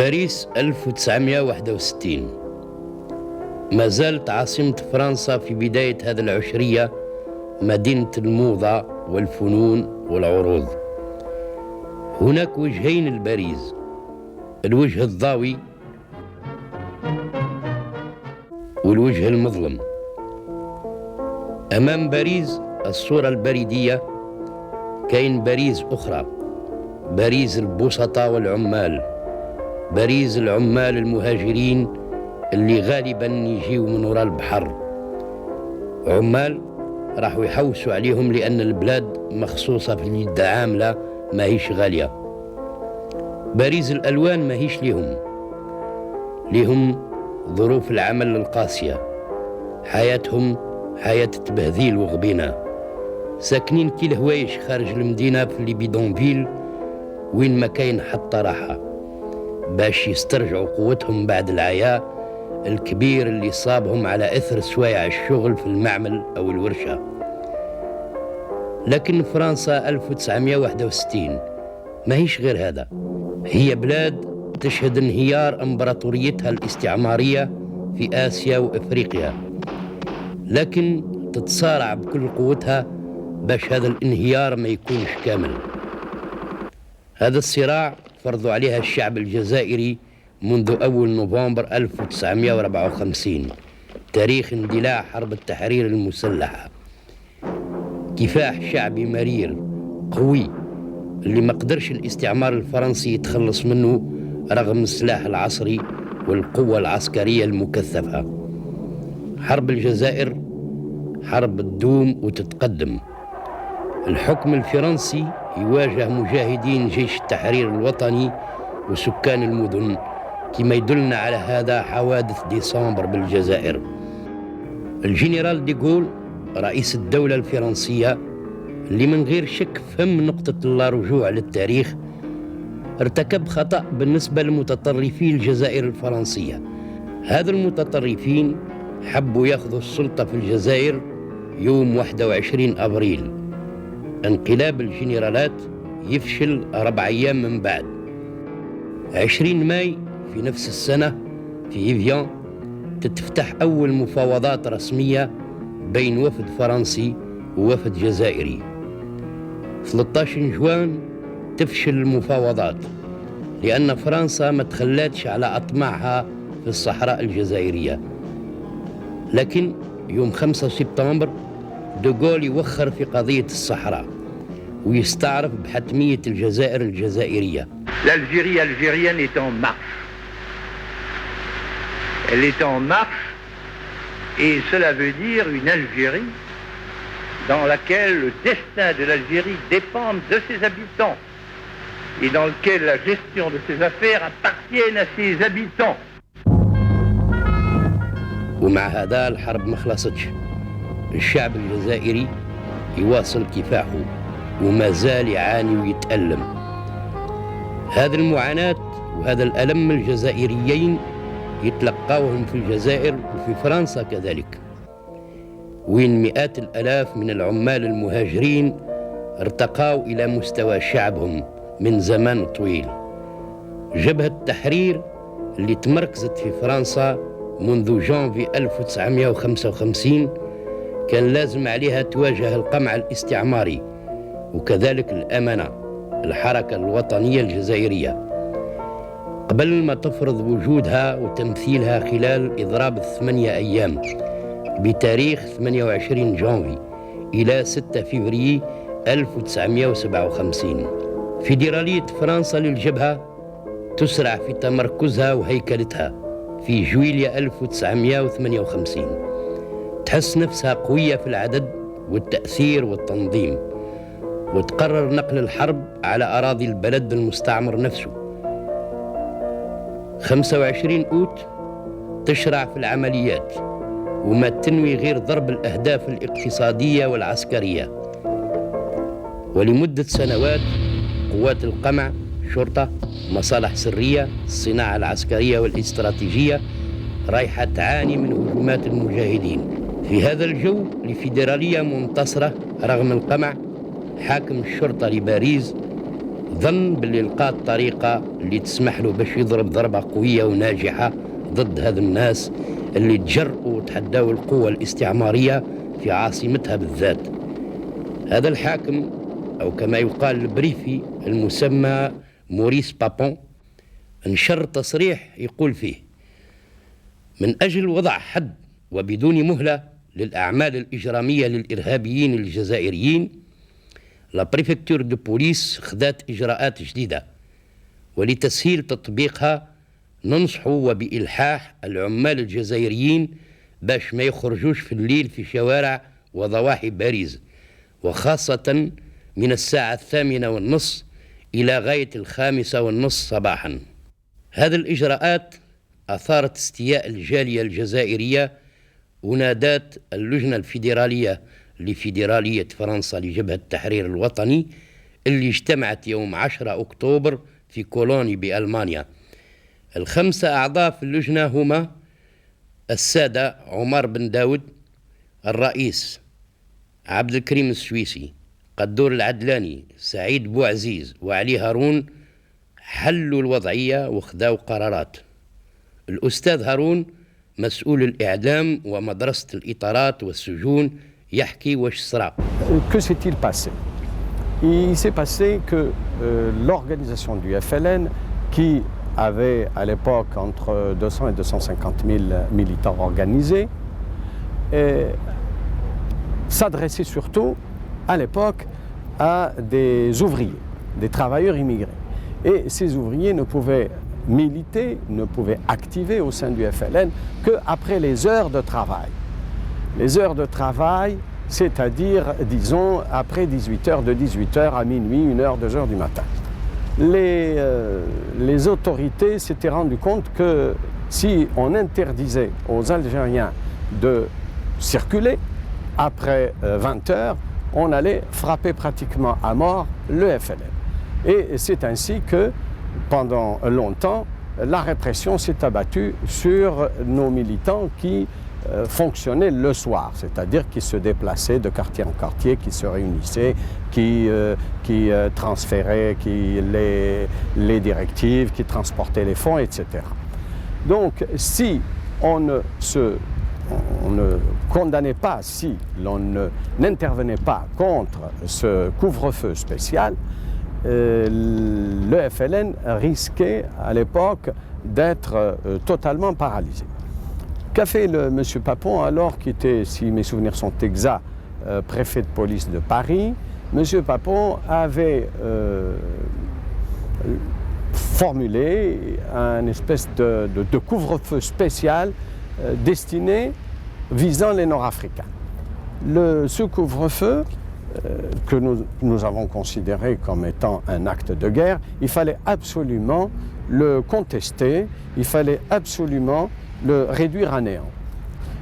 باريس 1961 ما زالت عاصمة فرنسا في بداية هذه العشرية مدينة الموضة والفنون والعروض. هناك وجهين لباريس، الوجه الضاوي والوجه المظلم. أمام باريس الصورة البريدية كاين باريس أخرى، باريس البسطاء والعمال، باريس العمال المهاجرين اللي غالبا يجيوا من وراء البحر، عمال راحوا يحوسوا عليهم لأن البلاد مخصوصة في اليد عاملة ماهيش غالية. باريس الألوان ماهيش ليهم ظروف العمل القاسية، حياتهم حياة تبهذيل وغبينة، ساكنين كي الهوايش خارج المدينة في لي بيدونفيل وين ما كاين حتى راحة باش يسترجعوا قوتهم بعد العياء الكبير اللي صابهم على إثر سوايع الشغل في المعمل أو الورشة. لكن فرنسا 1961 ماهيش غير هذا، هي بلاد تشهد انهيار امبراطوريتها الاستعمارية في آسيا وإفريقيا، لكن تتصارع بكل قوتها باش هذا الانهيار ما يكونش كامل. هذا الصراع فرضوا عليها الشعب الجزائري منذ أول نوفمبر 1954، تاريخ اندلاع حرب التحرير المسلحة. كفاح شعبي مرير قوي اللي ما قدرش الاستعمار الفرنسي يتخلص منه رغم السلاح العصري والقوة العسكرية المكثفة. حرب الجزائر حرب تدوم وتتقدم. الحكم الفرنسي يواجه مجاهدين جيش التحرير الوطني وسكان المدن، كما يدلنا على هذا حوادث ديسمبر بالجزائر. الجنرال ديغول رئيس الدولة الفرنسية اللي من غير شك فهم نقطة اللا رجوع للتاريخ ارتكب خطأ بالنسبة للمتطرفين الجزائر الفرنسية. هذا المتطرفين حبوا ياخذوا السلطة في الجزائر يوم 21 أبريل، انقلاب الجنرالات يفشل 4 أيام من بعد. 20 ماي في نفس السنة في إيفيان تتفتح أول مفاوضات رسمية بين وفد فرنسي ووفد جزائري. 13 جوان تفشل المفاوضات لأن فرنسا ما تخلاتش على أطماعها في الصحراء الجزائرية. لكن يوم 5 سبتمبر دوغول يوخر في قضية الصحراء ويستعرف بحتمية الجزائر الجزائرية. L'Algérie algérienne est en marche. Elle est en marche et cela veut dire une Algérie dans laquelle le destin de l'Algérie dépend de ses habitants et dans lequel la gestion de ses affaires appartiennent à ses habitants. ومع هذا الحرب ما خلصتش، الشعب الجزائري يواصل كفاحه وما زال يعاني ويتألم. هذه المعاناة وهذا الألم الجزائريين يتلقاوهم في الجزائر وفي فرنسا كذلك، وين مئات الآلاف من العمال المهاجرين ارتقوا إلى مستوى شعبهم من زمان طويل. جبهة التحرير اللي تمركزت في فرنسا منذ جانفي 1955 كان لازم عليها تواجه القمع الاستعماري وكذلك الأمانة، الحركة الوطنية الجزائرية، قبل ما تفرض وجودها وتمثيلها خلال إضراب 8 أيام بتاريخ 28 جانفي إلى 6 فبراير 1957. فيدرالية فرنسا للجبهة تسرع في تمركزها وهيكلتها في جويلية 1958، تحس نفسها قوية في العدد والتأثير والتنظيم، وتقرر نقل الحرب على أراضي البلد المستعمر نفسه. 25 أوت تشرع في العمليات وما تنوي غير ضرب الأهداف الاقتصادية والعسكرية. ولمدة سنوات قوات القمع، شرطة، مصالح سرية، الصناعة العسكرية والاستراتيجية رايحة تعاني من هجومات المجاهدين. في هذا الجو الفيدرالية منتصرة رغم القمع، حاكم الشرطة لباريس ظن باللي لقى الطريقة اللي تسمح له باش يضرب ضربة قوية وناجحة ضد هذا الناس اللي تجرؤوا وتحداوا القوة الاستعمارية في عاصمتها بالذات. هذا الحاكم أو كما يقال البريفي المسمى موريس بابون انشر تصريح يقول فيه: من أجل وضع حد وبدون مهلة للأعمال الإجرامية للإرهابيين الجزائريين، لا بريفكتور دو بوليس خذات إجراءات جديدة، ولتسهيل تطبيقها ننصح وبإلحاح العمال الجزائريين باش ما يخرجوش في الليل في شوارع وضواحي باريس، وخاصة من الساعة 8:30 إلى غاية 5:30 صباحا. هذه الإجراءات أثارت استياء الجالية الجزائرية، ونادات اللجنة الفيدرالية لفيدرالية فرنسا لجبهة التحرير الوطني اللي اجتمعت يوم 10 أكتوبر في كولوني بألمانيا. ال5 أعضاء في اللجنة هما السادة عمر بن داود، الرئيس عبد الكريم السويسي، قدور العدلاني، سعيد بوعزيز وعلي هارون. حلوا الوضعية وخذوا قرارات. الأستاذ هارون مسؤول الإعدام ومدرسة الإطارات والسجون يحكي واش صرا. Que s'est-il passé? Il s'est passé que l'organisation du FLN, qui avait à l'époque entre 200 et 250 000 militants organisés, s'adressait surtout à l'époque à des ouvriers, des travailleurs immigrés. Et ces ouvriers ne pouvaient militer, ne pouvaient activer au sein du FLN qu'après les heures de travail. Les heures de travail, c'est-à-dire, disons, après 18h, de 18h à minuit, 1h, 2h du matin. Les autorités s'étaient rendues compte que si on interdisait aux Algériens de circuler après 20h, on allait frapper pratiquement à mort le FLN. Et c'est ainsi que, pendant longtemps, la répression s'est abattue sur nos militants qui fonctionnaient le soir, c'est-à-dire qui se déplaçaient de quartier en quartier, qui se réunissaient, qui transféraient les directives, qui transportaient les fonds, etc. Donc, si on ne condamnait pas, si l'on n'intervenait pas contre ce couvre-feu spécial, le FLN risquait à l'époque d'être totalement paralysé. Qu'a fait M. Papon alors, qui était, si mes souvenirs sont exacts, préfet de police de Paris? M. Papon avait formulé un espèce de couvre-feu spécial destiné visant les Nord-Africains. Ce couvre-feu, que nous avons considéré comme étant un acte de guerre, il fallait absolument le contester, il fallait absolument le réduire à néant.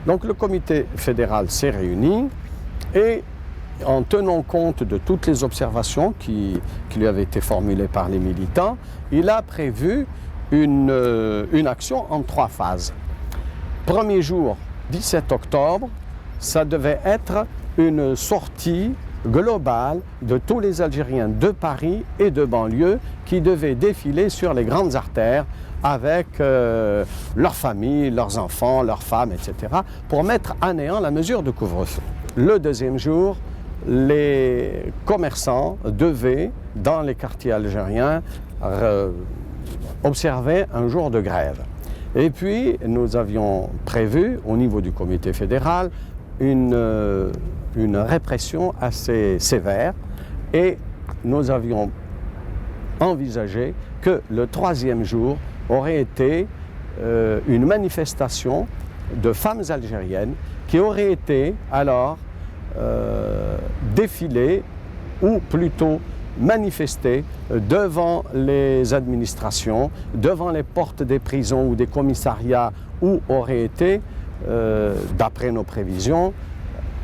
Donc le comité fédéral s'est réuni et, en tenant compte de toutes les observations qui lui avaient été formulées par les militants, il a prévu une action en 3 phases. Premier jour, 17 octobre, ça devait être une sortie globale de tous les Algériens de Paris et de banlieue qui devaient défiler sur les grandes artères avec leurs familles, leurs enfants, leurs femmes, etc., pour mettre à néant la mesure de couvre-feu. Le deuxième jour, les commerçants devaient, dans les quartiers algériens, observer un jour de grève. Et puis, nous avions prévu, au niveau du comité fédéral, une répression assez sévère, et nous avions envisagé que le 3e jour aurait été une manifestation de femmes algériennes qui auraient été alors défilées, ou plutôt manifester devant les administrations, devant les portes des prisons ou des commissariats, où auraient été, d'après nos prévisions,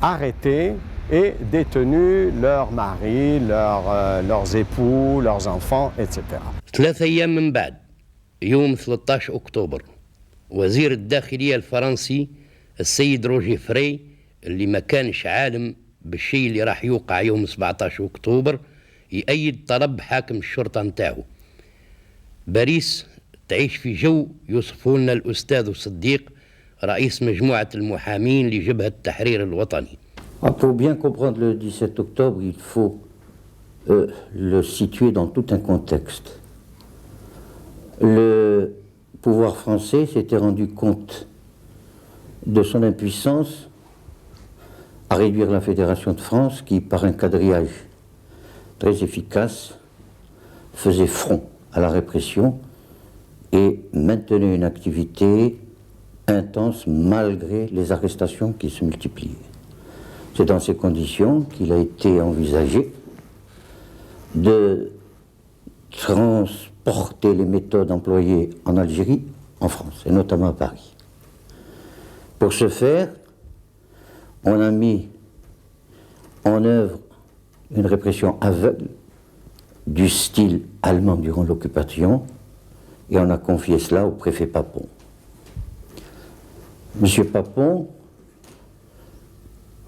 arrêtés et détenus leurs maris, leurs époux, leurs enfants, etc. 3 أيام من بعد، يوم 13 أكتوبر، وزير الداخلية الفرنسي السيد روجي فري، اللي ما كانش عالم بالشيء اللي راح يوقع يوم 17 أكتوبر، يأيد طلب حاكم الشرطة نتاعو. باريس تعيش في جو يوصفه لنا الأستاذ صديق رئيس مجموعة المحامين لجبهة التحرير الوطني. Pour bien comprendre le 17 octobre, il faut le situer dans tout un contexte. Le pouvoir français s'était rendu compte de son impuissance à réduire la Fédération de France qui, par un quadrillage très efficace, faisait front à la répression et maintenait une activité intense malgré les arrestations qui se multipliaient. C'est dans ces conditions qu'il a été envisagé de transporter les méthodes employées en Algérie en France, et notamment à Paris. Pour ce faire, on a mis en œuvre une répression aveugle du style allemand durant l'occupation, et on a confié cela au préfet Papon. Monsieur Papon,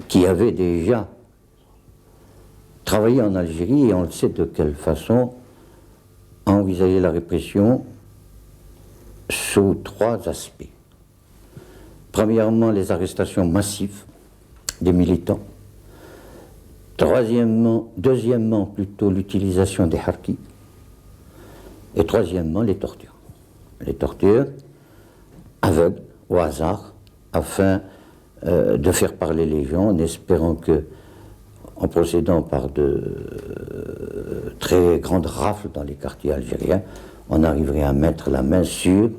qui avait déjà travaillé en Algérie, et on le sait de quelle façon, a envisagé la répression sous trois aspects. Premièrement, les arrestations massives des militants. Deuxièmement, plutôt l'utilisation des harkis. Et troisièmement, les tortures. Les tortures aveugles, au hasard, afin de faire parler les gens, en espérant que, en procédant par de très grandes rafles dans les quartiers algériens, on arriverait à mettre la main sur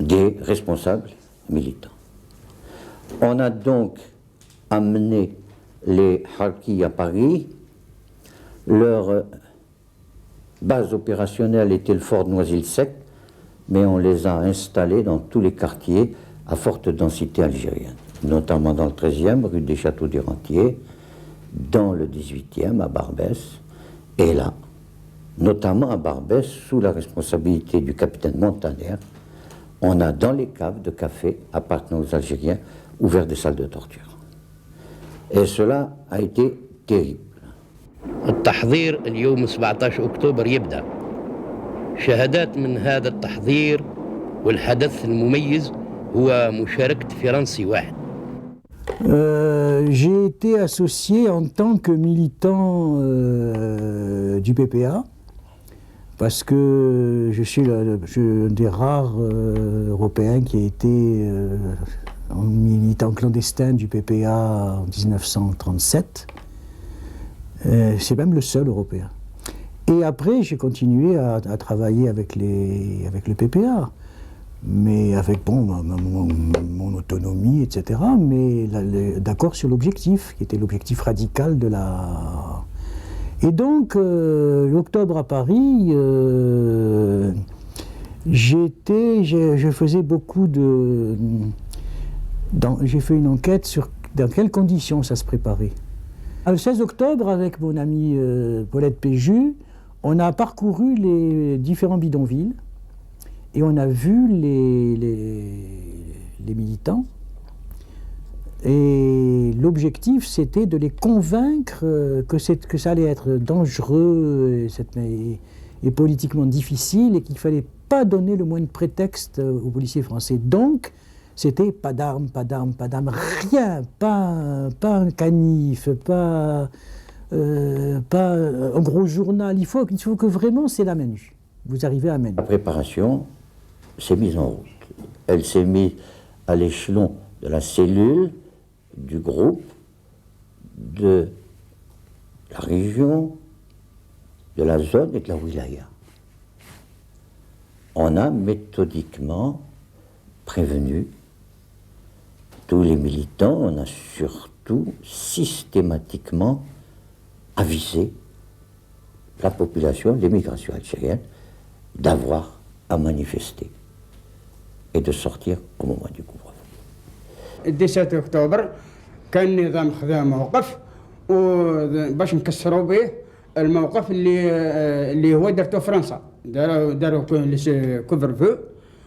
des responsables militants. On a donc amené les harkis à Paris. Leur base opérationnelle était le fort de Noisy-le-Sec, mais on les a installés dans tous les quartiers à forte densité algérienne, notamment dans le 13e, rue des Châteaux du Rentier, dans le 18e, à Barbès, et là, notamment à Barbès, sous la responsabilité du capitaine Montaner, on a dans les caves de café appartenant aux Algériens ouvert des salles de torture. Et cela a été terrible. التحضير اليوم 17 أكتوبر يبدأ. شهادات من هذا التحضير والحدث المميز هو مشاركة فرنسي واحد. J'ai été associé en tant que militant du PPA, parce que je suis un des rares Européens qui a été un militant clandestin du PPA en 1937. C'est même le seul Européen. Et après, j'ai continué à travailler avec le PPA, mais avec mon autonomie, etc., mais d'accord sur l'objectif, qui était l'objectif radical de la... Et donc, l'octobre à Paris, je faisais beaucoup de... J'ai fait une enquête sur dans quelles conditions ça se préparait. Le 16 octobre, avec mon amie Paulette Péju, on a parcouru les différents bidonvilles et on a vu les militants. Et l'objectif, c'était de les convaincre que ça allait être dangereux et politiquement difficile et qu'il ne fallait pas donner le moindre prétexte aux policiers français. Donc, c'était pas d'armes, pas d'armes, pas d'armes, rien, pas un canif, pas un gros journal. Il faut que vraiment c'est la main nue. Vous arrivez à main nue. La préparation s'est mise en route. Elle s'est mise à l'échelon de la cellule, du groupe, de la région, de la zone et de la wilaya. On a méthodiquement prévenu tous les militants, on a surtout systématiquement avisé la population, l'émigration algérienne, d'avoir à manifester et de sortir au moment du couvre-feu. 17 أكتوبر كان النظام خذا موقف وباش نكسروا به الموقف اللي هو درته فرنسا داروا كوفر فو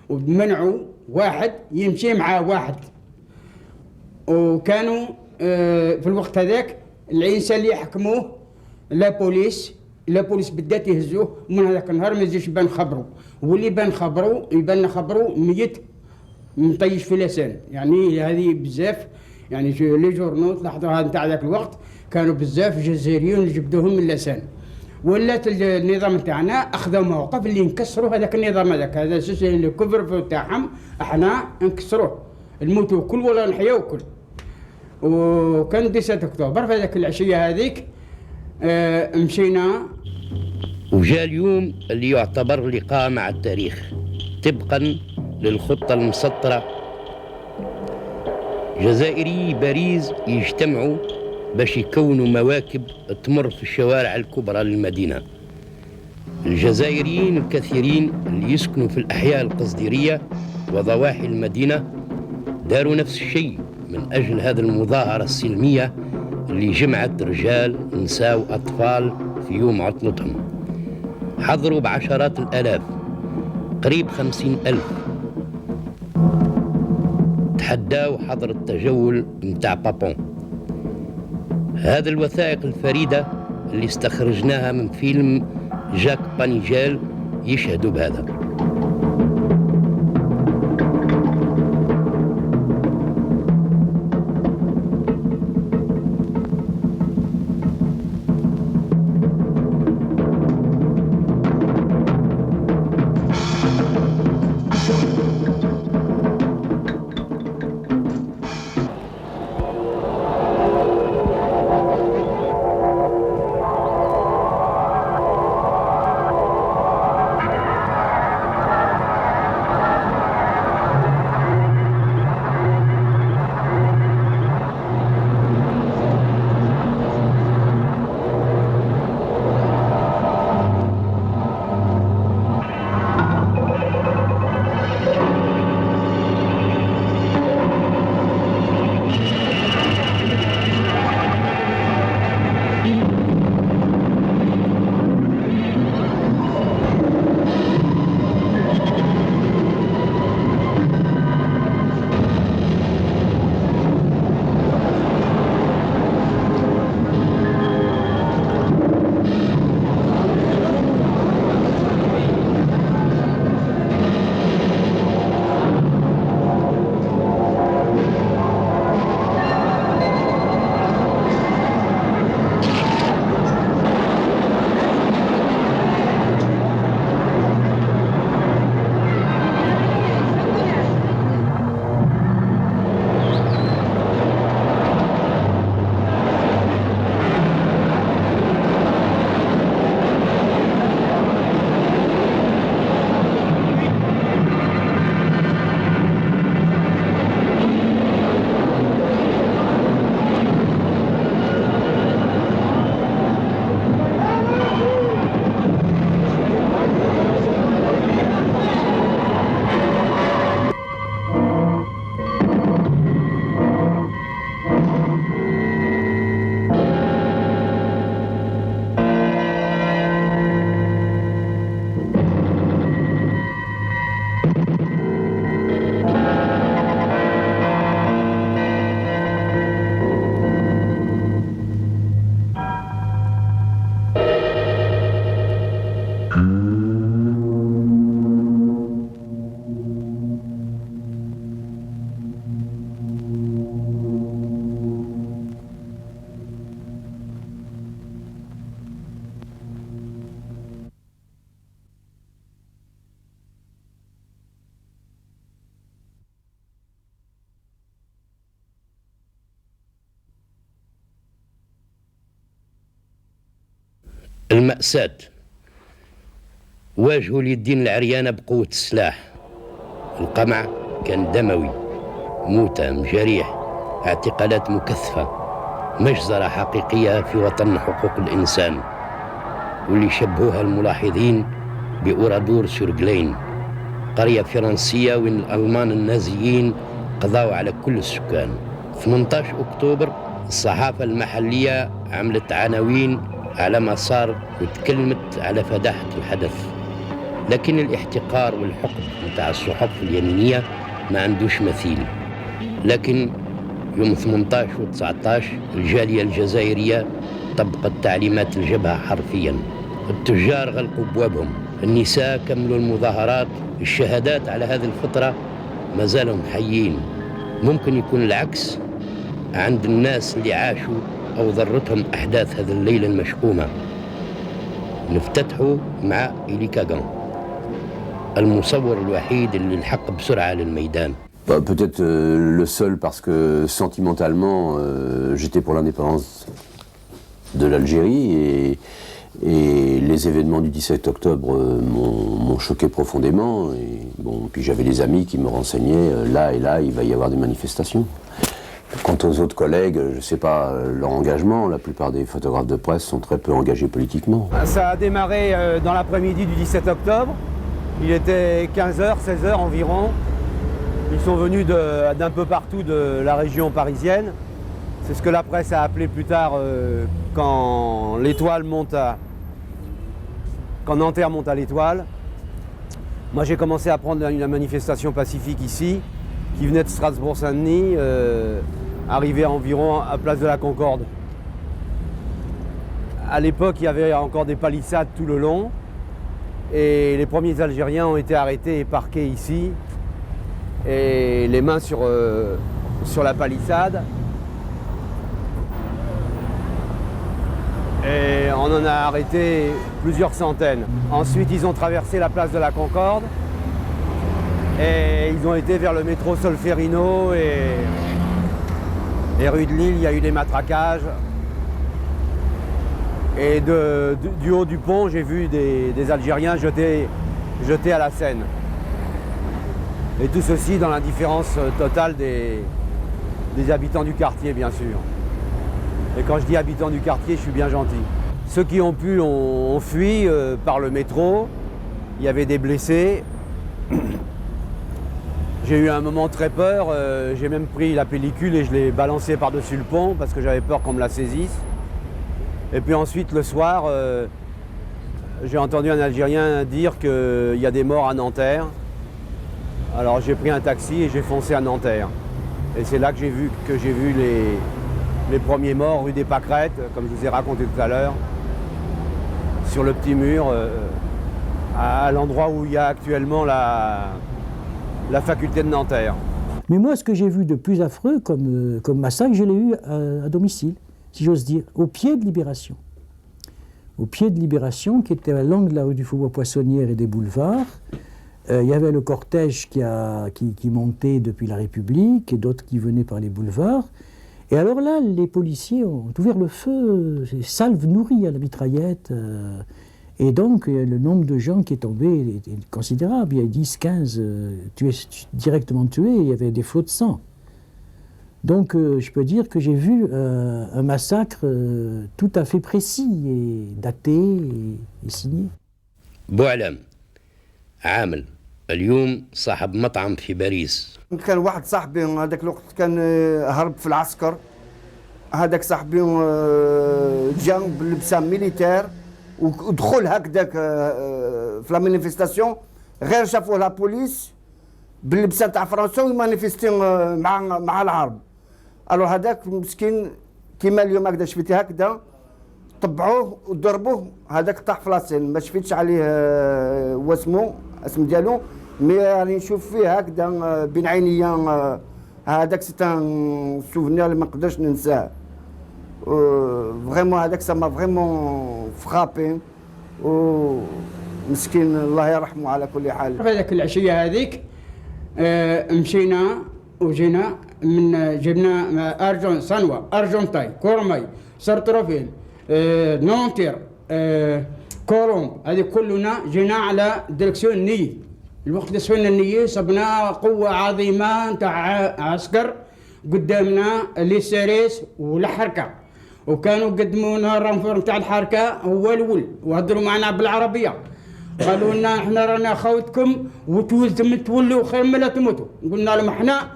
ومنعوا واحد يمشي مع واحد وكانوا في الوقت هذاك العنسة اللي يحكموه لا بوليس بالذات يهزوه، ومن هذاك النهار ما يزيدش بان خبرو، واللي يبان خبرو ميت مطيش في لسان. يعني هذه بزاف، يعني لي جورنو تلاحظوا هذا نتاع ذاك الوقت كانوا بزاف جزائريين اللي جبدوهم من لسان. ولات النظام تاعنا اخذوا موقف اللي نكسروا هذاك النظام هذا اساس الكفر تاعهم احنا نكسروه، نموتوا كل ولا نحياو كل. وكان 9 اكتوبر في هذاك العشيه هذيك مشينا. وجاء اليوم اللي يعتبر لقاء مع التاريخ طبقا للخطة المسطرة. جزائري باريس يجتمعوا باش يكونوا مواكب تمر في الشوارع الكبرى للمدينة. الجزائريين الكثيرين اللي يسكنوا في الأحياء القصديرية وضواحي المدينة داروا نفس الشيء من أجل هذه المظاهرة السلمية اللي جمعت رجال نساء وأطفال في يوم عطلتهم. حضروا بعشرات الآلاف، قريب 50,000. تحداوا حضر التجول متاع بابون. هذه الوثائق الفريدة اللي استخرجناها من فيلم جاك بانيجال يشهدوا بهذا. المأساة. واجهوا اليدين العريانة بقوة السلاح. القمع كان دموي، موتى، مجاريح، اعتقالات مكثفة، مجزرة حقيقية في وطن حقوق الإنسان، واللي شبهوها الملاحظين بأورادور سورغلين، قرية فرنسية وين الألمان النازيين قضاوا على كل السكان. 18 أكتوبر الصحافة المحلية عملت عناوين على ما صار وتكلمت على فداحة الحدث، لكن الاحتقار والحقد متاع الصحف اليمينية ما عندوش مثيل. لكن يوم 18 و19 الجالية الجزائرية طبقت تعليمات الجبهة حرفيا. التجار غلقوا أبوابهم، النساء كملوا المظاهرات. الشهادات على هذه الفترة ما زالهم حيين. ممكن يكون العكس عند الناس اللي عاشوا أو ضرتهم أحداث هذه الليلة المشؤومة. نفتتحوا مع إلي كاغان، المصور الوحيد اللي لحق بسرعة للميدان. Peut-être le seul parce que sentimentalement j'étais pour l'indépendance de l'Algérie et les événements du 17 octobre m'ont choqué profondément. Et bon, puis j'avais des amis qui me renseignaient, là et là il va y avoir des manifestations. Quant aux autres collègues, je ne sais pas leur engagement, la plupart des photographes de presse sont très peu engagés politiquement. Ça a démarré dans l'après-midi du 17 octobre, il était 15h, 16h environ. Ils sont venus d'un peu partout de la région parisienne. C'est ce que la presse a appelé plus tard quand l'étoile monte quand Nanterre monte à l'étoile. Moi j'ai commencé à prendre une manifestation pacifique ici, qui venait de Strasbourg-Saint-Denis, arrivée environ à Place de la Concorde. À l'époque, il y avait encore des palissades tout le long, et les premiers Algériens ont été arrêtés et parqués ici, et les mains sur la palissade. Et on en a arrêté plusieurs centaines. Ensuite, ils ont traversé la place de la Concorde et ils ont été vers le métro Solferino et rue de Lille. Il y a eu des matraquages. Et du haut du pont, j'ai vu des Algériens jetés à la Seine. Et tout ceci dans l'indifférence totale des habitants du quartier, bien sûr. Et quand je dis habitants du quartier, je suis bien gentil. Ceux qui ont pu ont fui par le métro. Il y avait des blessés. J'ai eu un moment très peur. J'ai même pris la pellicule et je l'ai balancée par-dessus le pont parce que j'avais peur qu'on me la saisisse. Et puis ensuite, le soir, j'ai entendu un Algérien dire qu'il y a des morts à Nanterre. Alors j'ai pris un taxi et j'ai foncé à Nanterre. Et c'est là que j'ai vu les premiers morts rue des Pâquerettes, comme je vous ai raconté tout à l'heure, sur le petit mur, à l'endroit où il y a actuellement la faculté de Nanterre. Mais moi, ce que j'ai vu de plus affreux comme massacre, je l'ai eu à domicile, si j'ose dire, au pied de Libération. Au pied de Libération, qui était à l'angle de la rue du Faubourg Poissonnière et des boulevards. Il y avait le cortège qui montait depuis la République et d'autres qui venaient par les boulevards. Et alors là, les policiers ont ouvert le feu, salve nourrie à la mitraillette. Et donc, le nombre de gens qui est tombé est considérable. Il y a 10, 15 directement tués, et il y avait des flots de sang. Donc, je peux dire que j'ai vu un massacre tout à fait précis, et daté et signé. بوعلم عامل اليوم صاحب مطعم في باريس. كان واحد صاحبي هذاك الوقت كان هرب في العسكر. هذاك صاحبي جا بلبسه ميليتير ودخل هكذاك في لا مانيفيستاسيون، غير شافوه لا بوليس باللبسه تاع فرنسا ومانيفيستي مع العرب. الو هذاك مسكين كيما اليوم هكذا شفتي هكذا طبعوه وضربوه. هذاك طاح في لاسين، ما شفتش عليه واسمو اسم ديالو، مي راني نشوف فيه هكذا بين عينيا. هذاك سي ان سوفنير اللي ما نقدرش ننساه. فريمون هذاك سا ما فريمون فرابي، ومسكين الله يرحمه على كل حال. في هذاك العشيه هذيك مشينا وجينا من جبنا ارجون سانوا ارجونتاي كورماي سارتروفيل نونتير كولومب، هذه كلنا جينا على ديريكسيون النية. الوقت اللي سوينا النية صبنا قوة عظيمة نتاع عسكر قدامنا لي سيريس والحركة، وكانوا قدمونا الرنفور نتاع الحركة هو الأول وهضروا معنا بالعربية. قالوا لنا احنا رانا خوتكم وتولزم تولوا خير ما لا تموتوا. قلنا لهم احنا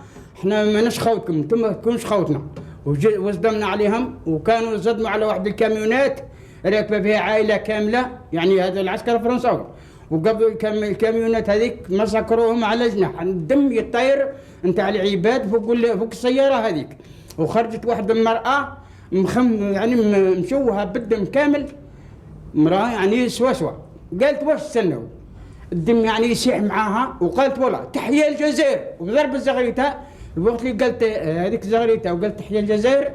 ماناش خوتكم، انتم ما تكونوش خوتنا. وصدمنا عليهم، وكانوا صدموا على واحد الكاميونات راكبه فيها عائله كامله، يعني هذا العسكر الفرنساوي. وقبل الكاميونات هذيك مسكروهم على جناح، الدم يطير نتاع العباد فوق السياره هذيك. وخرجت واحد المراه يعني مشوهه بالدم كامل، امراه يعني سوا. قالت واش استنوا الدم يعني يسيح معاها، وقالت والله تحيا الجزائر، وضرب الزغريته الوقت اللي قالت هذيك الزغريته وقالت تحيا الجزائر.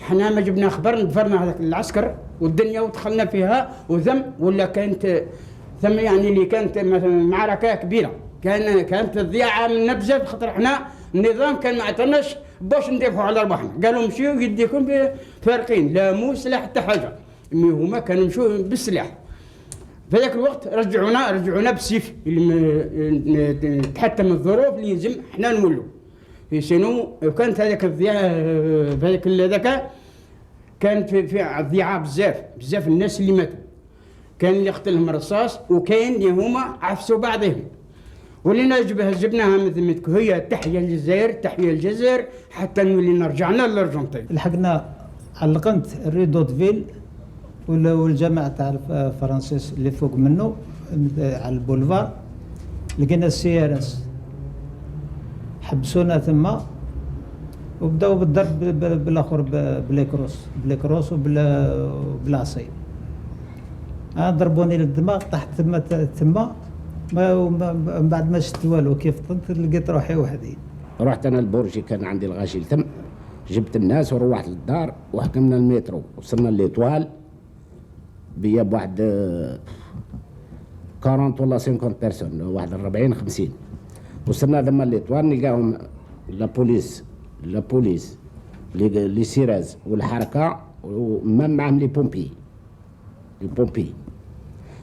احنا ما جبنا خبر، ندفرنا هذاك العسكر والدنيا ودخلنا فيها وذم، ولا كانت ثم يعني اللي كانت مثلا معركه كبيره، كانت الضياعه منا بزاف، خاطر احنا النظام كان ما عطاناش باش ندافعوا على ربحنا، قالوا مشيو يديكم فارقين، لا مو سلاح حتى حاجه، هما كانوا يمشوا بالسلاح. في ذاك الوقت رجعونا بالسيف، اللي تحتم الظروف اللي يلزم احنا نولوا سينو. وكانت هذاك الضياع في هذاك كانت في الضياعه بزاف الناس اللي ماتوا، كان اللي قتلهم الرصاص، وكاين اللي هما عفسوا بعضهم. ولينا جبناها مثل هي تحيا الجزائر تحيا الجزائر حتى نولي رجعنا للارجنتين. لحقنا علقنت الريدوت فيل والجامع تاع الفرنسيس اللي فوق منه على البولفار، لقينا السي ار اس حبسونا ثم، وبداو بالضرب بالاخر بليكروس وبالعصي. ضربوني للدماغ، طحت ثم من بعد ما شفت والو، كيف طنت لقيت روحي وحدي. رحت انا البرجي، كان عندي الغاشي ثم، جبت الناس وروحت للدار وحكمنا المترو، وصلنا ليطوال بيا بواحد 40 ولا 50 بيرسون، واحد 40 50. وصلنا ثم ليطوال نلقاهم لا بوليس لي سيراز والحركه، ومام معهم لي بومبي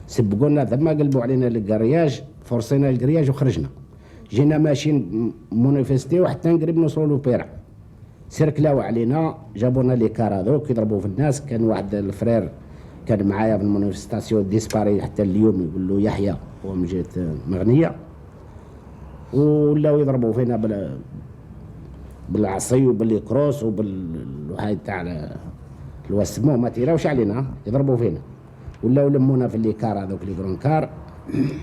سبقونا ثم، قلبوا علينا الكرياج، فرصينا الكرياج وخرجنا. جينا ماشيين مونيفيستيو حتى نقرب نوصلوا لوبيرا، سيركلاو علينا، جابونا لي كار هذوك يضربوا في الناس. كان واحد الفرير كان معايا في المانيفستاسيون ديسباري حتى اليوم، يقول له يحيى هو من جهه مغنيه، ولاو يضربوا فينا بالعصي وبالكروس وبالواحد تاع الوسموه، ما تيراوش علينا، يضربوا فينا. ولاو لمونا في اللي كار هذوك لي كرون كار،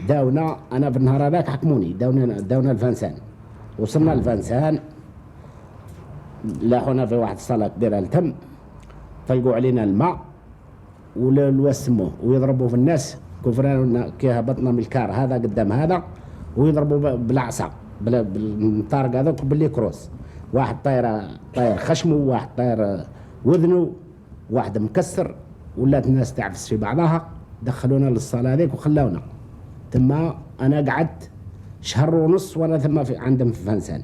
داونا. انا في النهار هذاك حكموني، داونا الفانسان. وصلنا الفانسان، لاحونا في واحد الصاله كبيره التم، طلقوا علينا الماء والوسموه ويضربوا في الناس، كفرانا كي هبطنا من الكار هذا قدام هذا، ويضربوا بالعصا بالمطارق هذوك باللي كروس. واحد طاير خشمه، واحد طاير وذنه، واحد مكسر. ولات الناس تعفس في بعضها، دخلونا للصاله هذيك وخلاونا. ثم انا قعدت شهر ونص وانا ثم عندهم في فانسان.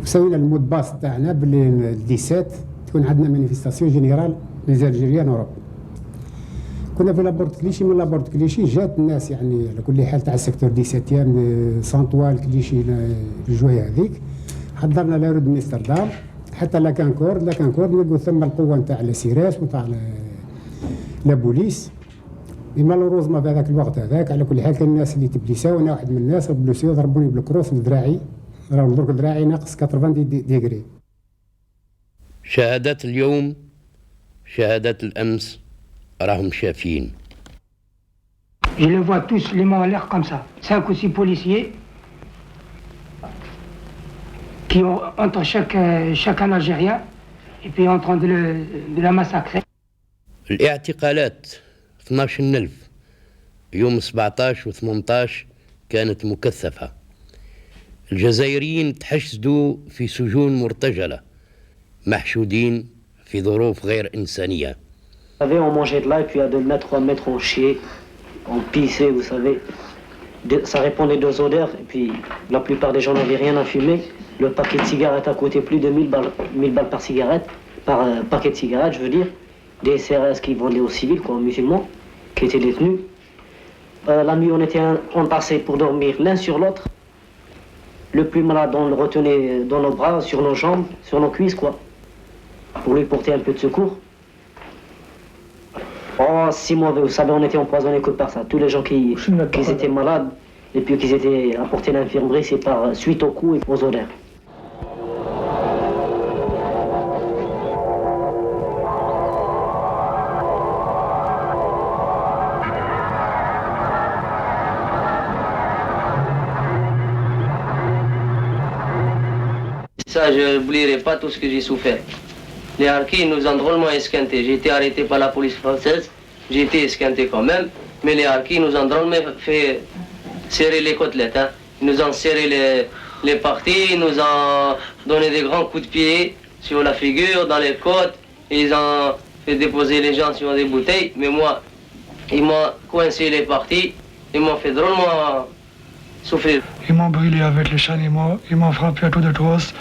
سوينا المود باس تاعنا باللي 17 تكون عندنا مانيفيستاسيون جينيرال ليزالجيريان اوروب. كنا في لابورت كليشي، من لابورت كليشي جات الناس يعني على كل حال تاع السيكتور 17 سانطوال كليشي الجويه هذيك، حضرنا لا رود امستردام حتى لا كانكور نلقوا ثم القوه نتاع السيراس ونتاع لا بوليس. مالوروزما في هذاك الوقت هذاك على كل حال كان الناس اللي تبليساو، انا واحد من الناس بلوسيو ضربوني بالكروس لذراعي، راه درك ذراعي ناقص 80 ديغري. شهادات اليوم شهادات الأمس راهم شافين. Je les vois tous les mains en l'air comme ça. 5 ou 6 policiers qui ont entre chacun Algérien et puis en train de la massacrer. الاعتقالات 12,000 يوم 17 و 18 كانت مكثفة. الجزائريين تحشدوا في سجون مرتجلة، محشودين في ظروف غير إنسانية. On mangeait de là et puis à 2 mètres, 3 mètres on chiait, on pissait, vous savez. Ça répondait aux odeurs et puis la plupart des gens n'avaient rien à fumer. Le paquet de cigarettes a coûté plus de 1000 balles par cigarette, par paquet de cigarettes, je veux dire. Des CRS qui vendaient aux civils, quoi, aux musulmans, qui étaient détenus. La nuit, on était entassés pour dormir l'un sur l'autre. Le plus malade, on le retenait dans nos bras, sur nos jambes, sur nos cuisses, quoi, pour lui porter un peu de secours. Oh, si mauvais, vous savez, on était empoisonnés que par ça. Tous les gens qui étaient malades et puis qui étaient apportés à l'infirmerie, c'est par suite aux coups et aux odeurs. Ça, je n'oublierai pas tout ce que j'ai souffert. Les harkis nous ont drôlement esquintés. J'ai été arrêté par la police française, j'ai été esquinté quand même, mais les harkis nous ont drôlement fait serrer les côtelettes. Hein. Ils nous ont serré les parties, ils nous ont donné des grands coups de pied sur la figure, dans les côtes, et ils ont fait déposer les gens sur des bouteilles, mais moi, ils m'ont coincé les parties, ils m'ont fait drôlement souffrir. Ils m'ont brûlé avec les chalumeaux, ils m'ont frappé à coups de trousse,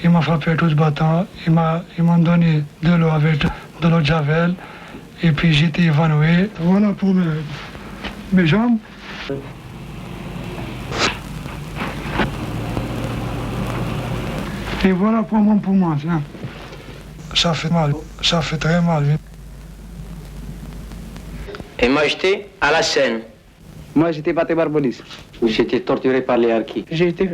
ils m'ont frappé à coups de bâton, ils m'ont donné de l'eau avec de l'eau de javel, et puis j'étais évanoui. Voilà pour mes jambes. Et voilà pour mon poumon, tiens. Ça fait mal, ça fait très mal. Et moi j'étais à la Seine. Moi j'étais battu par la police. J'étais torturé par les harkis. J'ai été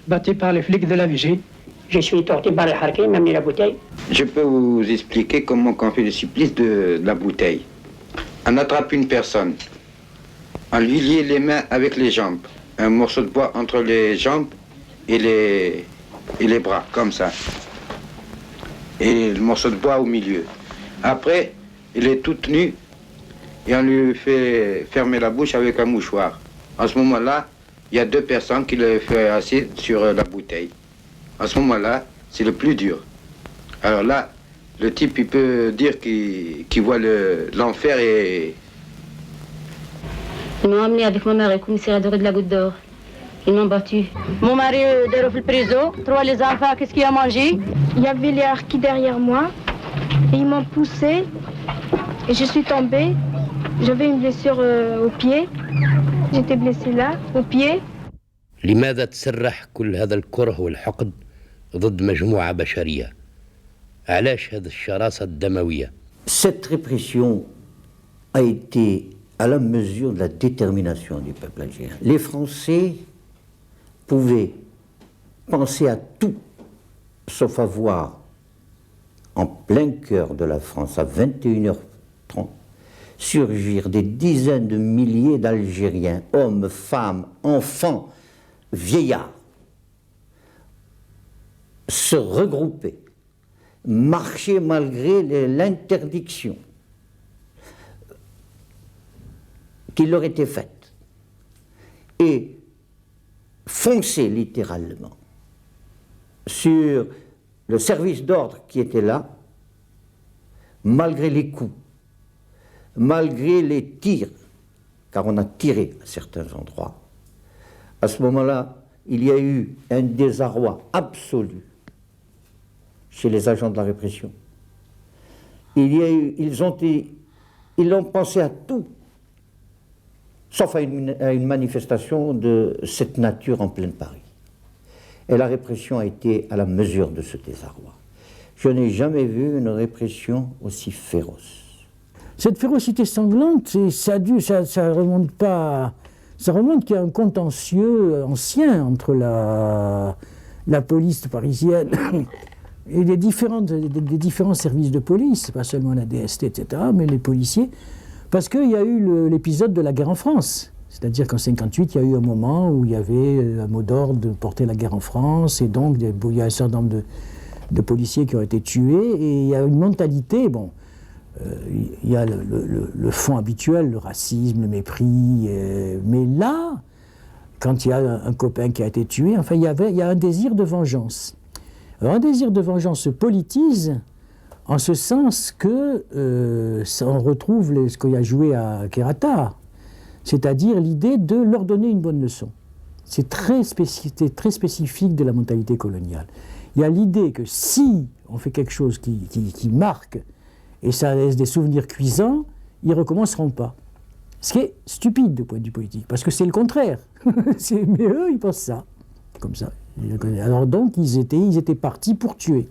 battu par les flics de la VG. Je suis torturé par les harkis, m'a mis la bouteille. Je peux vous expliquer comment on fait le supplice de la bouteille. On attrape une personne, on lui lie les mains avec les jambes, un morceau de bois entre les jambes et les bras, comme ça. Et le morceau de bois au milieu. Après, il est tout nu et on lui fait fermer la bouche avec un mouchoir. En ce moment-là, il y a deux personnes qui le font assis sur la bouteille. À ce moment-là, c'est le plus dur. Alors là, le type, il peut dire qu'il voit l'enfer et... Ils m'ont emmené avec ma mère au commissariat de rue de la Goutte d'Or. Ils m'ont battu. Mon mari est dans la prison. Trois les enfants, qu'est-ce qu'il a mangé? Il y avait les harkis derrière moi. Et ils m'ont poussé. Et je suis tombée. J'avais une blessure au pied. J'étais blessée là, au pied. لماذا تسرح كل هذا الكره والحقد ضد مجموعة بشرية؟ علاش هذه الشراسة الدموية؟ Cette répression a été à la mesure de la détermination du peuple algérien. Les Français pouvaient penser à tout, sauf à voir en plein cœur de la France, à 21h30, surgir des dizaines de milliers d'Algériens, hommes, femmes, enfants, vieillards, se regrouper, marcher malgré l'interdiction qui leur était faite et foncer littéralement sur le service d'ordre qui était là, malgré les coups, malgré les tirs, car on a tiré à certains endroits. À ce moment-là, il y a eu un désarroi absolu chez les agents de la répression. Ils ont pensé à tout, sauf à une manifestation de cette nature en plein Paris. Et la répression a été à la mesure de ce désarroi. Je n'ai jamais vu une répression aussi féroce. Cette férocité sanglante, ça remonte pas. Ça remonte qu'il y a un contentieux ancien entre la police parisienne et des différents services de police, pas seulement la DST, etc., mais les policiers, parce qu'il y a eu l'épisode de la guerre en France. C'est-à-dire qu'en 1958, il y a eu un moment où il y avait un mot d'ordre de porter la guerre en France, et donc il y a un certain nombre de policiers qui ont été tués, et il y a une mentalité, bon, il y a le fond habituel, le racisme, le mépris, mais là, quand il y a un copain qui a été tué, enfin, il y a un désir de vengeance. Alors, un désir de vengeance se politise en ce sens que on retrouve ce qu'il y a joué à Kerata, c'est-à-dire l'idée de leur donner une bonne leçon. C'est très spécifique de la mentalité coloniale. Il y a l'idée que si on fait quelque chose qui marque et ça laisse des souvenirs cuisants, ils ne recommenceront pas. Ce qui est stupide du point de vue politique, parce que c'est le contraire. Mais eux, ils pensent ça, comme ça. Alors donc, ils étaient partis pour tuer.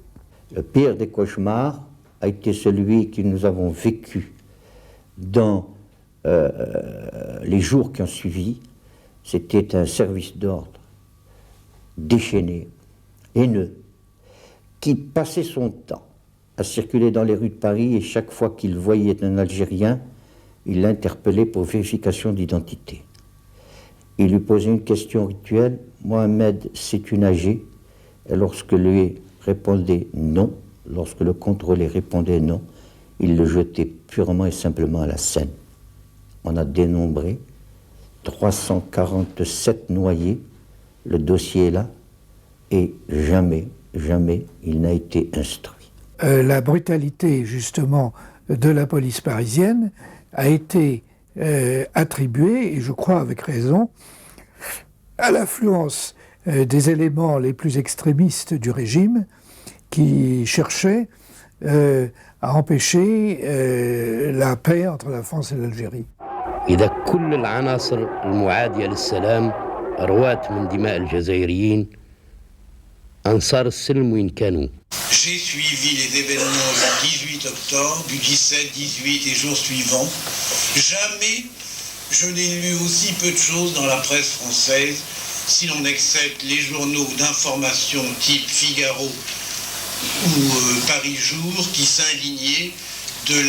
Le pire des cauchemars a été celui que nous avons vécu dans les jours qui ont suivi. C'était un service d'ordre déchaîné, haineux, qui passait son temps à circuler dans les rues de Paris, et chaque fois qu'il voyait un Algérien, il l'interpellait pour vérification d'identité. Il lui posait une question rituelle: Mohamed, sais-tu nager? Et lorsque lui répondait non, lorsque le contrôleur répondait non, il le jetait purement et simplement à la Seine. On a dénombré 347 noyés, le dossier est là, et jamais il n'a été instruit. La brutalité, justement, de la police parisienne a été attribuée, et je crois avec raison, à l'affluence des éléments les plus extrémistes du régime qui cherchaient à empêcher la paix entre la France et l'Algérie. إذا كل العناصر المعادية للسلام رواة من دماء الجزائريين أنصار السلم وين كانوا. J'ai suivi les événements du 18 octobre, du 17, 18 et jours suivants. Jamais je n'ai lu aussi peu de choses dans la presse française, si l'on accepte les journaux d'information type Figaro ou Paris Jour, qui s'indignaient de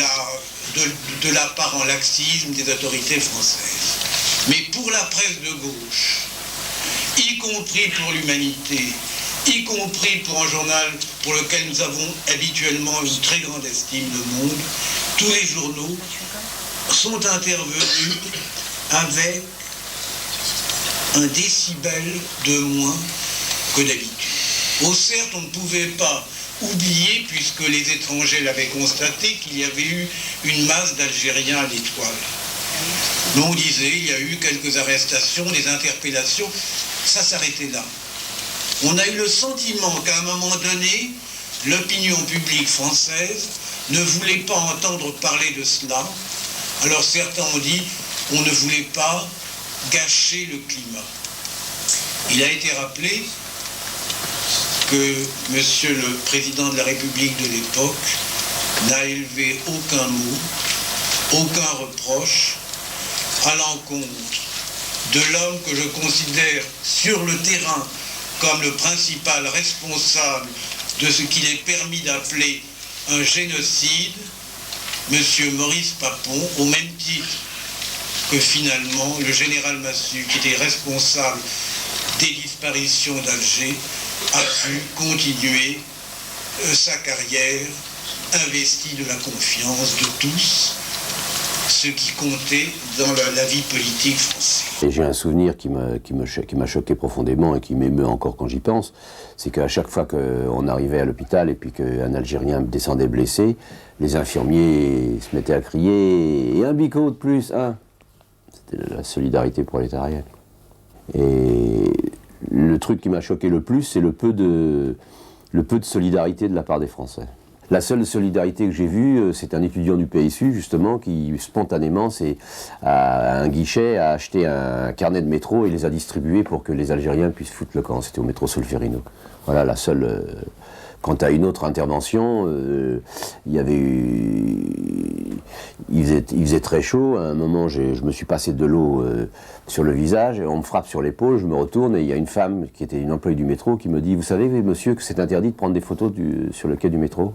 l'apparent laxisme des autorités françaises. Mais pour la presse de gauche, y compris pour l'Humanité, y compris pour un journal pour lequel nous avons habituellement une très grande estime de Monde, tous les journaux sont intervenus avec un décibel de moins que d'habitude. Oh, certes, on ne pouvait pas oublier, puisque les étrangers l'avaient constaté, qu'il y avait eu une masse d'Algériens à l'Étoile. Mais on disait, il y a eu quelques arrestations, des interpellations, ça s'arrêtait là. On a eu le sentiment qu'à un moment donné, l'opinion publique française ne voulait pas entendre parler de cela. Alors certains ont dit, on ne voulait pas gâcher le climat. Il a été rappelé que Monsieur le Président de la République de l'époque n'a élevé aucun mot, aucun reproche à l'encontre de l'homme que je considère sur le terrain comme le principal responsable de ce qu'il est permis d'appeler un génocide, Monsieur Maurice Papon, au même titre que finalement le général Massu, qui était responsable des disparitions d'Alger, a pu continuer sa carrière investie de la confiance de tous, ce qui comptait dans la vie politique française. Et j'ai un souvenir qui m'a choqué profondément et qui m'émeut encore quand j'y pense, c'est qu'à chaque fois qu'on arrivait à l'hôpital et puis qu'un Algérien descendait blessé, les infirmiers se mettaient à crier « Et un bico de plus, hein !» C'était la solidarité prolétarienne. Et le truc qui m'a choqué le plus, c'est le peu de solidarité de la part des Français. La seule solidarité que j'ai vue, c'est un étudiant du PSU, justement, qui spontanément, à un guichet, a acheté un carnet de métro et les a distribués pour que les Algériens puissent foutre le camp. C'était au métro Solferino. Voilà la seule... Quant à une autre intervention, il faisait très chaud. À un moment, je me suis passé de l'eau sur le visage, et on me frappe sur l'épaule, je me retourne et il y a une femme qui était une employée du métro qui me dit « Vous savez, monsieur, que c'est interdit de prendre des photos sur le quai du métro ?»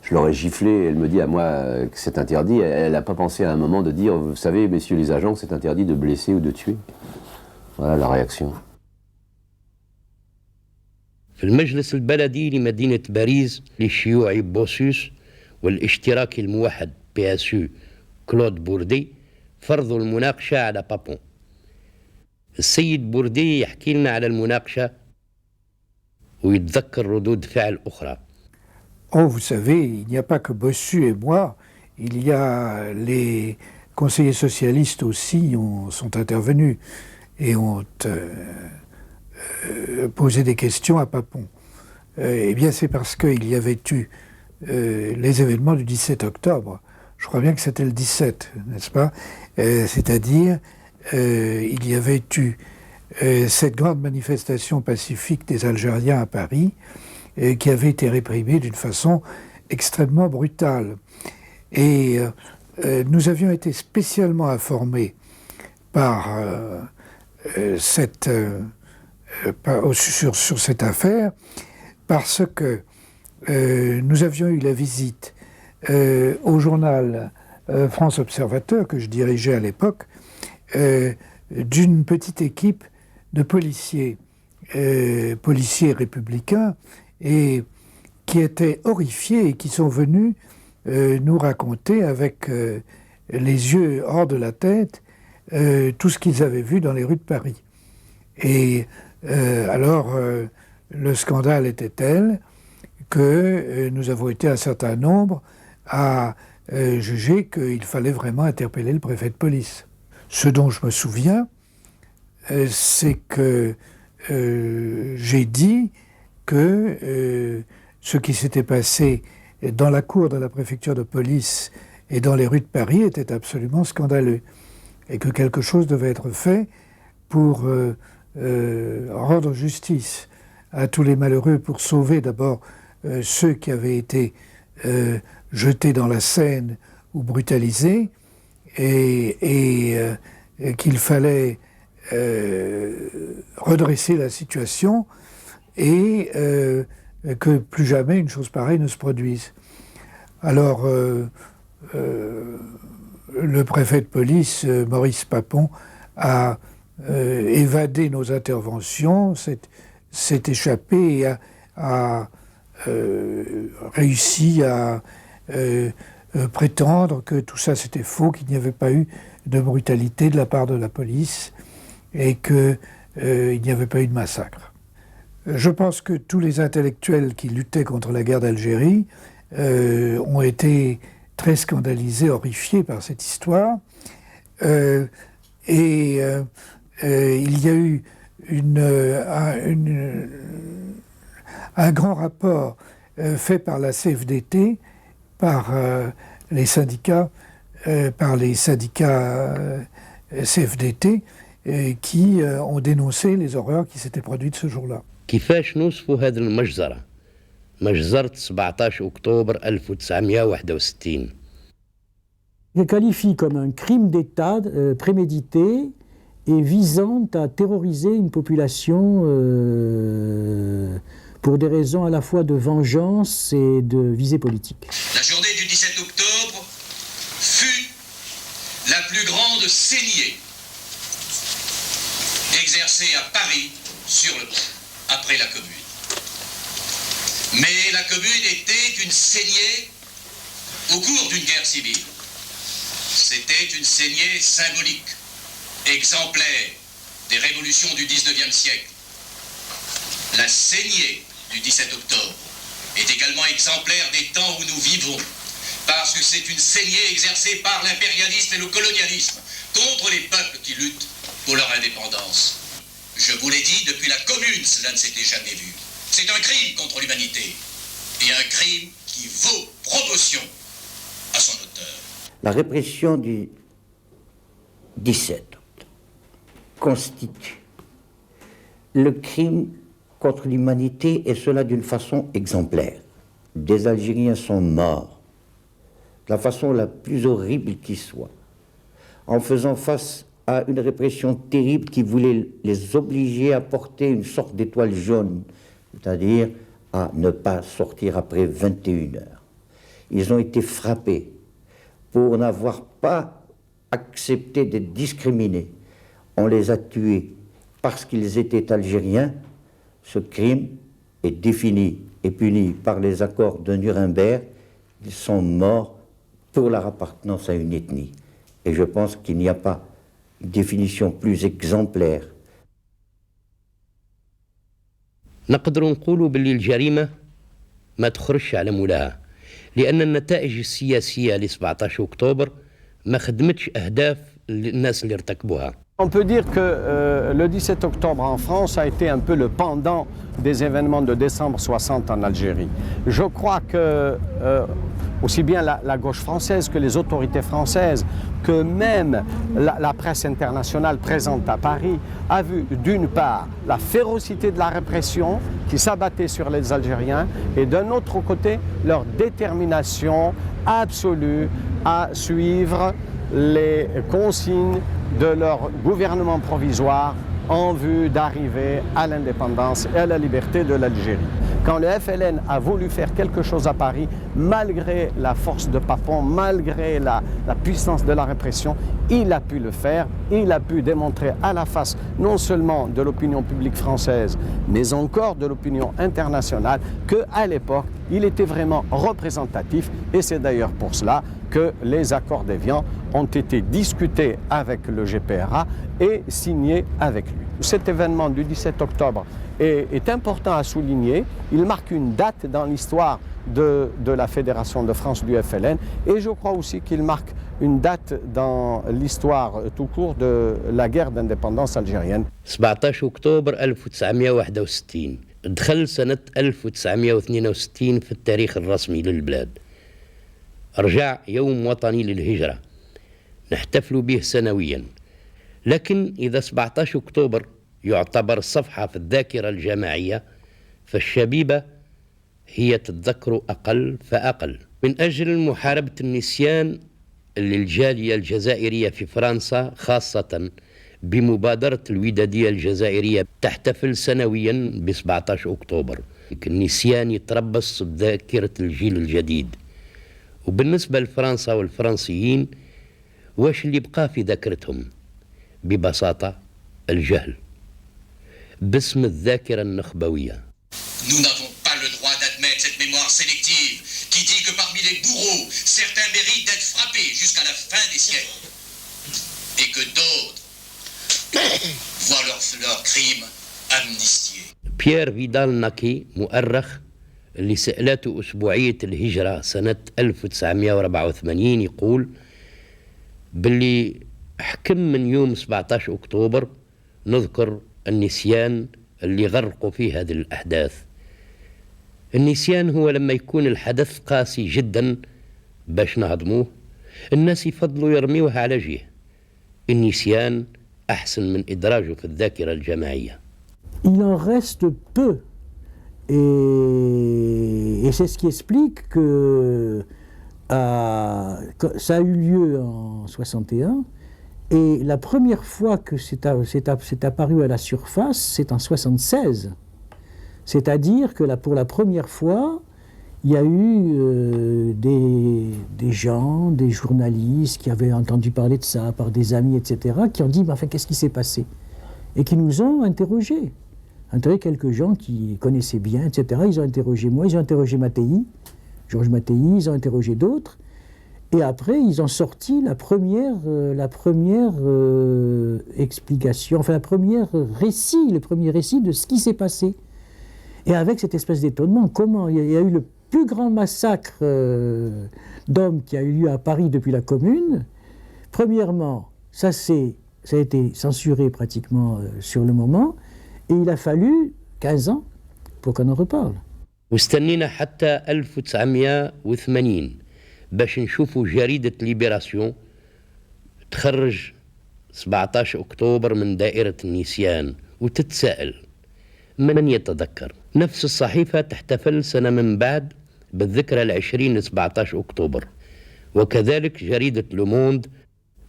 Je l'aurais giflé, elle me dit à moi que c'est interdit. Elle n'a pas pensé à un moment de dire « Vous savez, messieurs les agents, que c'est interdit de blesser ou de tuer ?» Voilà la réaction. في المجلس البلدي لمدينة باريس للشيوعي بوسوس والاشتراكي الموحد PSU كلود بوردي فرضوا المناقشة على بابون. السيد بوردي يحكي لنا على المناقشة ويتذكر ردود فعل أخرى. Oh, vous savez, il n'y a pas que Bossu et moi, il y a les conseillers socialistes aussi sont intervenus et ont posé des questions à Papon. Eh bien, c'est parce qu'il y avait eu les événements du 17 octobre. Je crois bien que c'était le 17, n'est-ce pas? C'est-à-dire, il y avait eu cette grande manifestation pacifique des Algériens à Paris qui avait été réprimée d'une façon extrêmement brutale. Et nous avions été spécialement informés par sur cette affaire parce que nous avions eu la visite au journal France Observateur, que je dirigeais à l'époque, d'une petite équipe de policiers républicains et qui étaient horrifiés et qui sont venus nous raconter avec les yeux hors de la tête tout ce qu'ils avaient vu dans les rues de Paris. Et alors, le scandale était tel que nous avons été un certain nombre à juger qu'il fallait vraiment interpeller le préfet de police. Ce dont je me souviens, c'est que j'ai dit que ce qui s'était passé dans la cour de la préfecture de police et dans les rues de Paris était absolument scandaleux et que quelque chose devait être fait pour rendre justice à tous les malheureux, pour sauver d'abord ceux qui avaient été jetés dans la Seine ou brutalisés, et qu'il fallait redresser la situation et que plus jamais une chose pareille ne se produise. Alors, le préfet de police, Maurice Papon, a évadé nos interventions, s'est échappé et a réussi à prétendre que tout ça c'était faux, qu'il n'y avait pas eu de brutalité de la part de la police et qu'il n'y avait pas eu de massacre. Je pense que tous les intellectuels qui luttaient contre la guerre d'Algérie ont été très scandalisés, horrifiés par cette histoire. Il y a eu un grand rapport fait par la CFDT, par les syndicats CFDT, qui ont dénoncé les horreurs qui s'étaient produites ce jour-là. كيفاش نوصفوا هذه المجزرة؟ مجزرة 17 أكتوبر 1961. Je qualifie comme un crime d'État prémédité et visant à terroriser une population pour des raisons à la fois de vengeance et de visée politique. La journée du 17 octobre fut la plus grande saignée exercée à Paris sur le peuple après la Commune. Mais la Commune était une saignée au cours d'une guerre civile. C'était une saignée symbolique, exemplaire des révolutions du 19e siècle. La saignée du 17 octobre est également exemplaire des temps où nous vivons, parce que c'est une saignée exercée par l'impérialisme et le colonialisme contre les peuples qui luttent pour leur indépendance. Je vous l'ai dit, depuis la Commune, cela ne s'était jamais vu. C'est un crime contre l'humanité, et un crime qui vaut promotion à son auteur. La répression du 17 octobre constitue le crime contre l'humanité, et cela d'une façon exemplaire. Des Algériens sont morts de la façon la plus horrible qui soit, en faisant face à une répression terrible qui voulait les obliger à porter une sorte d'étoile jaune, c'est-à-dire à ne pas sortir après 21 heures. Ils ont été frappés pour n'avoir pas accepté d'être discriminés. On les a tués parce qu'ils étaient algériens. Ce crime est défini et puni par les accords de Nuremberg. Ils sont morts pour leur appartenance à une ethnie. Et je pense qu'il n'y a pas une définition plus exemplaire. نقدر نقولوا باللي الجريمة ما تخرجش على مولاها، لأن النتائج السياسية ل 17 أكتوبر ما خدمتش أهداف الناس اللي ارتكبوها. On peut dire que le 17 octobre en France a été un peu le pendant des événements de décembre 60 en Algérie. Je crois que aussi bien la gauche française que les autorités françaises, que même la presse internationale présente à Paris, a vu d'une part la férocité de la répression qui s'abattait sur les Algériens et d'un autre côté leur détermination absolue à suivre les consignes de leur gouvernement provisoire en vue d'arriver à l'indépendance et à la liberté de l'Algérie. Quand le FLN a voulu faire quelque chose à Paris, malgré la force de Papon, malgré la puissance de la répression, il a pu le faire, il a pu démontrer à la face non seulement de l'opinion publique française, mais encore de l'opinion internationale, qu'à l'époque, il était vraiment représentatif et c'est d'ailleurs pour cela que les accords d'Évian ont été discutés avec le GPRA et signés avec lui. Cet événement du 17 octobre est important à souligner. Il marque une date dans l'histoire de la Fédération de France du FLN et je crois aussi qu'il marque une date dans l'histoire tout court de la guerre d'indépendance algérienne. 17 أكتوبر 1961 دخل سنة 1962 في التاريخ الرسمي للبلاد. رجع يوم وطني للهجرة نحتفل به سنويا، لكن إذا 17 أكتوبر يعتبر صفحة في الذاكرة الجماعية فالشبيبة هي تتذكر أقل فأقل. من أجل محاربة النسيان للجالية الجزائرية في فرنسا خاصة بمبادرة الودادية الجزائرية تحتفل سنويا ب 17 أكتوبر. النسيان يتربص بذاكرة الجيل الجديد، وبالنسبة لفرنسا والفرنسيين واش اللي بقى في ذاكرتهم؟ ببساطة الجهل باسم الذاكرة النخبوية. Nous n'avons pas le droit d'admettre cette mémoire sélective qui dit que parmi les bourreaux, certains méritent d'être frappés jusqu'à la fin des siècles et que d'autres voient leurs crimes amnistiés. بيير فيدال ناكي مؤرخ اللي سألته أسبوعية الهجرة سنة 1984 يقول باللي حكم من يوم 17 أكتوبر نذكر النسيان اللي غرقوا فيه هذه الأحداث. النسيان هو لما يكون الحدث قاسي جدا باش نهضموه الناس يفضلوا يرميوه على جهة. النسيان أحسن من إدراجه في الذاكرة الجماعية. Il en reste peu et c'est ce qui explique que ça a eu lieu en 61 et la première fois que c'est apparu à la surface c'est en 76. C'est-à-dire que pour la première fois il y a eu des gens, des journalistes qui avaient entendu parler de ça par des amis, etc., qui ont dit « enfin, qu'est-ce qui s'est passé ?» et qui nous ont interrogés. Quelques gens qui connaissaient bien, etc. Ils ont interrogé moi, ils ont interrogé Mattei, Georges Mattei, ils ont interrogé d'autres. Et après, ils ont sorti la première explication, enfin le premier récit de ce qui s'est passé. Et avec cette espèce d'étonnement, comment il y a eu le plus grand massacre d'hommes qui a eu lieu à Paris depuis la Commune. Premièrement, ça a été censuré pratiquement sur le moment, et il a fallu 15 ans pour qu'on en reparle. واستنينا حتى 1980 باش نشوفوا جريدة ليبراسيون تخرج 17 أكتوبر من دائرة النسيان وتتساءل من يتذكر. نفس الصحيفة تحتفل سنة من بعد بالذكرى العشرين ل 17 أكتوبر، وكذلك جريدة لوموند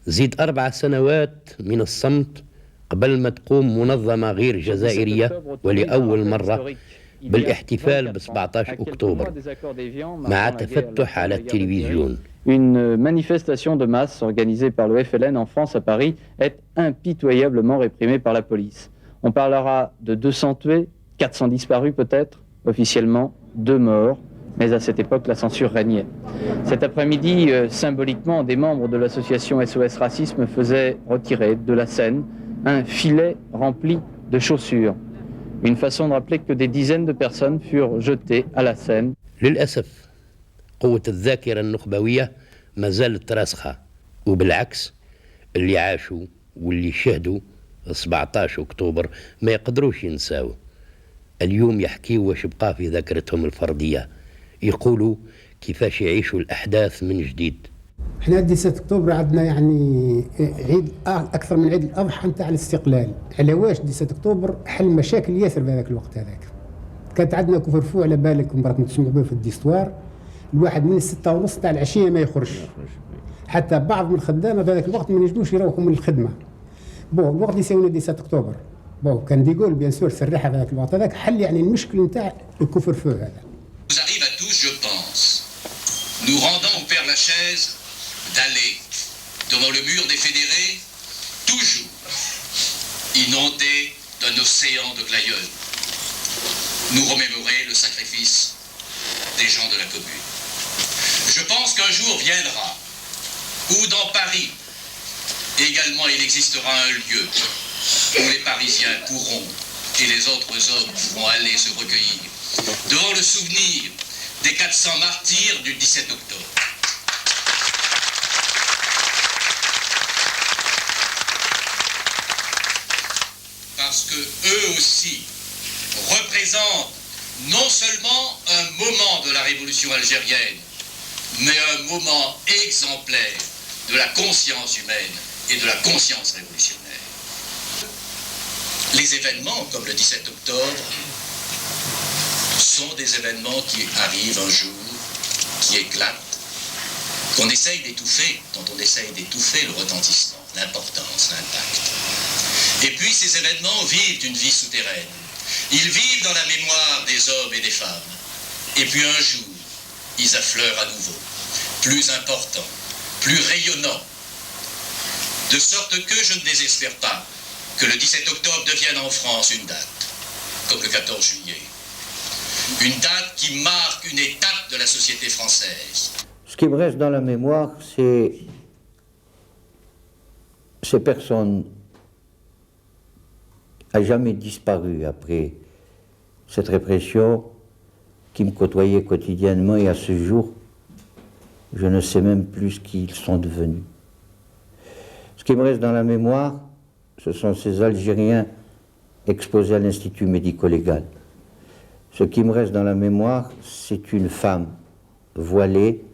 زيد 4 سنوات من الصمت قبل ما تقوم منظمة غير جزائرية ولأول مرة بالاحتفال ب 17 أكتوبر مع تفتح على التلفزيون. Une manifestation de masse organisée par le FLN en France à Paris est impitoyablement réprimée par la police. On parlera de 200 tués, 400 disparus peut-être, officiellement 2 morts, mais à cette époque la censure régnait. Cet après-midi, symboliquement, des membres de l'association SOS Racisme faisaient retirer de la Seine un filet rempli de chaussures. Une façon de rappeler que des dizaines de personnes furent jetées à la Seine. للأسف قوة الذاكرة النخبوية ما زالت راسخة، وبالعكس اللي عاشوا واللي شهدوا 17 أكتوبر ما يقدروش ينساوه. اليوم يحكيوا واش بقى في ذاكرتهم الفردية، يقولوا كيفاش يعيشوا الأحداث من جديد. احنا 17 اكتوبر عندنا يعني عيد اكثر من عيد الاضحى نتاع الاستقلال. على واش 17 اكتوبر حل مشاكل ياسر في هذاك الوقت هذاك. كانت عندنا كفرفو على بالكم راكم تسمعوا به في الديستوار، الواحد من 6:30 تاع العشيه ما يخرجش. حتى بعض من الخدامه في هذاك الوقت ما ينجموش يروحوا من الخدمه. الوقت اللي يساوينا 17 اكتوبر. كان ديغول بيان سور سرحها في هذاك الوقت هذاك حل يعني المشكل نتاع الكفرفو هذا. Nous arrive à tous, je pense, nous rendant au Père Lachaise d'aller devant le mur des fédérés, toujours inondé d'un océan de glaïeuls, nous remémorer le sacrifice des gens de la commune. Je pense qu'un jour viendra où dans Paris, également il existera un lieu où les Parisiens pourront, et les autres hommes pourront aller se recueillir devant le souvenir des 400 martyrs du 17 octobre. Parce que eux aussi représentent non seulement un moment de la révolution algérienne, mais un moment exemplaire de la conscience humaine et de la conscience révolutionnaire. Les événements, comme le 17 octobre, sont des événements qui arrivent un jour, qui éclatent, qu'on essaye d'étouffer, quand on essaye d'étouffer le retentissement, l'importance, l'impact. Et puis ces événements vivent une vie souterraine. Ils vivent dans la mémoire des hommes et des femmes. Et puis un jour, ils affleurent à nouveau, plus importants, plus rayonnants. De sorte que je ne désespère pas que le 17 octobre devienne en France une date, comme le 14 juillet. Une date qui marque une étape de la société française. Ce qui me reste dans la mémoire, c'est ces personnes à jamais disparu après cette répression qui me côtoyait quotidiennement, et à ce jour, je ne sais même plus ce qu'ils sont devenus. Ce qui me reste dans la mémoire, ce sont ces Algériens exposés à l'Institut médico-légal. Ce qui me reste dans la mémoire, c'est une femme voilée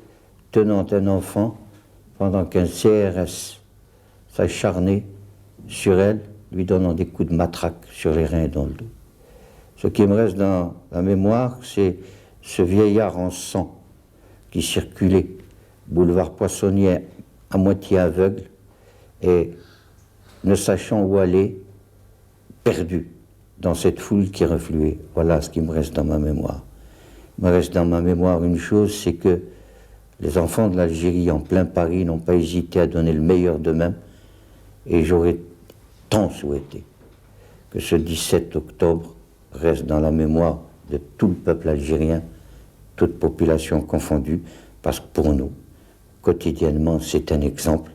tenant un enfant pendant qu'un CRS s'acharnait sur elle, lui donnant des coups de matraque sur les reins et dans le dos. Ce qui me reste dans la mémoire, c'est ce vieillard en sang qui circulait, boulevard Poissonnier, à moitié aveugle, et ne sachant où aller, perdu dans cette foule qui refluait. Voilà ce qui me reste dans ma mémoire. Il me reste dans ma mémoire une chose, c'est que les enfants de l'Algérie en plein Paris n'ont pas hésité à donner le meilleur d'eux-mêmes, et j'aurais tant souhaité que ce 17 octobre reste dans la mémoire de tout le peuple algérien, toute population confondue, parce que pour nous, quotidiennement, c'est un exemple,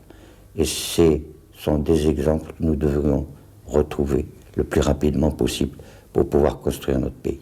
et ce sont des exemples que nous devrions retrouver le plus rapidement possible pour pouvoir construire notre pays.